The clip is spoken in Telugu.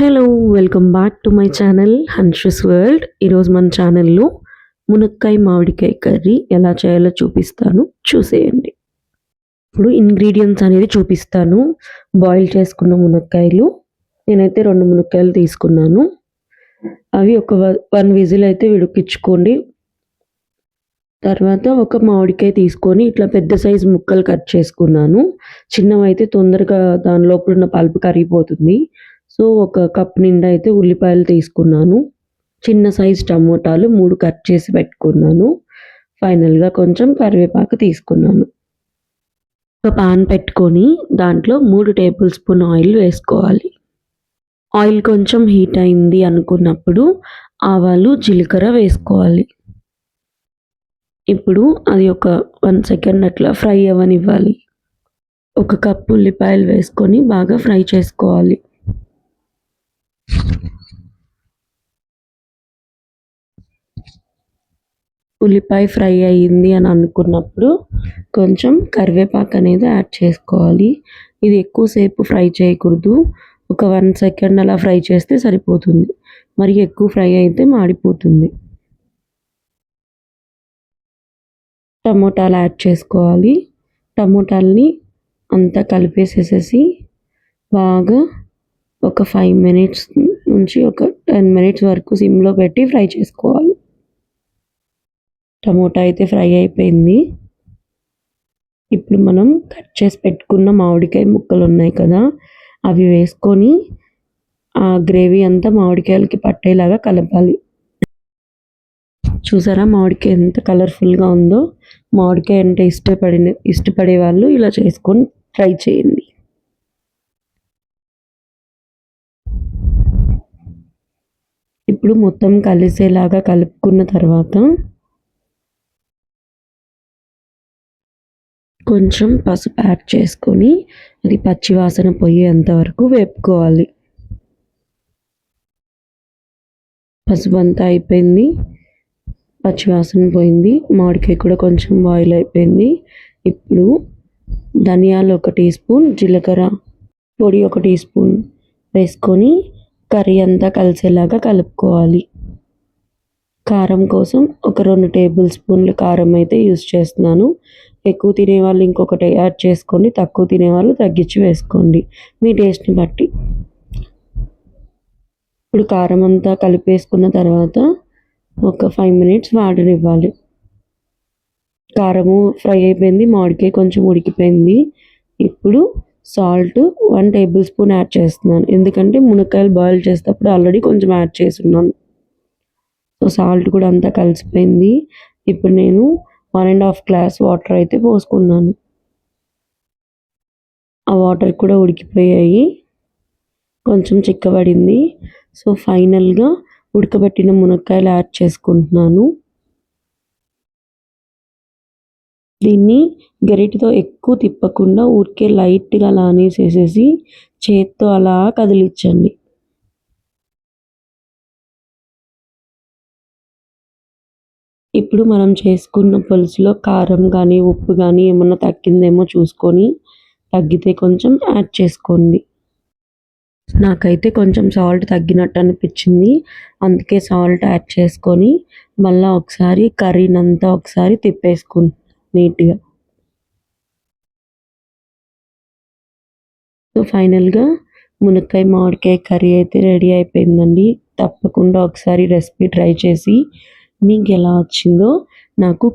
Hello! Welcome back to my channel హన్షస్ వరల్డ్. ఈరోజు మన ఛానల్‌లో మునక్కాయ, మామిడికాయ కర్రీ ఎలా చేయాలో చూపిస్తాను. చూసేయండి. ఇప్పుడు ఇంగ్రీడియెంట్స్ అనేది చూపిస్తాను. బాయిల్ చేసుకున్న మునక్కాయలు. నేనైతే 2 మునక్కాయలు తీసుకున్నాను. అవి ఒక 1 విజిల్ అయితే ఉడికించుకోండి. తర్వాత ఒక మామిడికాయ తీసుకొని ఇట్లా పెద్ద సైజు ముక్కలు కట్ చేసుకున్నాను. చిన్నవైతే తొందరగా దాని లోపల ఉన్న పల్ప్ కరిగిపోతుంది. సో, ఒక కప్ నిండా అయితే ఉల్లిపాయలు తీసుకున్నాను. చిన్న సైజు టమోటాలు 3 కట్ చేసి పెట్టుకున్నాను. ఫైనల్‌గా కొంచెం కరివేపాకు తీసుకున్నాను. ఒక పాన్ పెట్టుకొని దాంట్లో 3 టేబుల్ స్పూన్ ఆయిల్ వేసుకోవాలి. ఆయిల్ కొంచెం హీట్ అయింది అనుకున్నప్పుడు ఆవాలు, జీలకర్ర వేసుకోవాలి. ఇప్పుడు అది ఒక 1 సెకండ్ అట్లా ఫ్రై అవ్వనివ్వాలి. ఒక కప్పు ఉల్లిపాయలు వేసుకొని బాగా ఫ్రై చేసుకోవాలి. ఉల్లిపాయ ఫ్రై అయ్యింది అని అనుకున్నప్పుడు కొంచెం కరివేపాకు అనేది యాడ్ చేసుకోవాలి. ఇది ఎక్కువసేపు ఫ్రై చేయకూడదు. ఒక 1 సెకండ్ అలా ఫ్రై చేస్తే సరిపోతుంది. మరి ఎక్కువ ఫ్రై అయితే మాడిపోతుంది. టమోటాలు యాడ్ చేసుకోవాలి. టమోటాలని అంతా కలిపేసేసేసి బాగా ఒక 5 మినిట్స్ నుంచి ఒక 10 మినిట్స్ వరకు సిమ్‌లో పెట్టి ఫ్రై చేసుకోవాలి. టమోటా అయితే ఫ్రై అయిపోయింది. ఇప్పుడు మనం కట్ చేసి పెట్టుకున్న మామిడికాయ ముక్కలు ఉన్నాయి కదా, అవి వేసుకొని ఆ గ్రేవీ అంతా మామిడికాయలకి పట్టేలాగా కలపాలి. చూసారా మామిడికాయ ఎంత కలర్‌ఫుల్‌గా ఉందో. మామిడికాయ అంటే ఇష్టపడే వాళ్ళు ఇలా చేసుకొని ట్రై చేయండి. ఇప్పుడు మొత్తం కలిసేలాగా కలుపుకున్న తర్వాత కొంచెం పసుపు యాడ్ చేసుకొని అది పచ్చి వాసన పోయేంత వరకు వేపుకోవాలి. పసుపు అంతా అయిపోయింది. పచ్చి వాసన పోయింది. మామిడికాయ కూడా కొంచెం బాయిల్ అయిపోయింది. ఇప్పుడు ధనియాలు 1 టీ స్పూన్, జీలకర్ర పొడి 1 టీ స్పూన్ వేసుకొని కర్రీ అంతా కలిసేలాగా కలుపుకోవాలి. కారం కోసం ఒక 2 టేబుల్ స్పూన్ల కారం అయితే యూజ్ చేస్తున్నాను. ఎక్కువ తినేవాళ్ళు ఇంకొకటి యాడ్ చేసుకోండి. తక్కువ తినేవాళ్ళు తగ్గించి వేసుకోండి మీ టేస్ట్‌ని బట్టి. ఇప్పుడు కారం అంతా కలిపేసుకున్న తర్వాత ఒక 5 మినిట్స్ వాడనివ్వాలి. కారము ఫ్రై అయిపోయింది. మామిడికాయ కొంచెం ఉడికిపోయింది. ఇప్పుడు సాల్ట్ 1 టేబుల్ స్పూన్ యాడ్ చేస్తున్నాను. ఎందుకంటే మునక్కాయలు బాయిల్ చేసేటప్పుడు ఆల్రెడీ కొంచెం యాడ్ చేసున్నాను. సో, సాల్ట్ కూడా అంతా కలిసిపోయింది. ఇప్పుడు నేను 1 ½ గ్లాస్ వాటర్ అయితే పోసుకున్నాను. ఆ వాటర్ కూడా ఉడికిపోయాయి. కొంచెం చిక్కబడింది. సో, ఫైనల్‌గా ఉడకబెట్టిన మునక్కాయలు యాడ్ చేసుకుంటున్నాను. దీన్ని గరిటెతో ఎక్కువ తిప్పకుండా ఊరికే లైట్‌గా అలా అనేసేసేసి చేత్తో అలా కదిలించండి. ఇప్పుడు మనం చేసుకున్న పులుసులో కారం కానీ, ఉప్పు కానీ ఏమన్నా తగ్గిందేమో చూసుకొని, తగ్గితే కొంచెం యాడ్ చేసుకోండి. నాకైతే కొంచెం సాల్ట్ తగ్గినట్టు అనిపించింది. అందుకే సాల్ట్ యాడ్ చేసుకొని మళ్ళా ఒకసారి కర్రీనంతా ఒకసారి తిప్పేసుకుంటున్నాను నీట్‌గా. సో, ఫైనల్‌గా మునక్కాయ, మామిడికాయ కర్రీ అయితే రెడీ అయిపోయిందండి. తప్పకుండా ఒకసారి రెసిపీ ట్రై చేసి మీకు ఎలా వచ్చిందో నాకు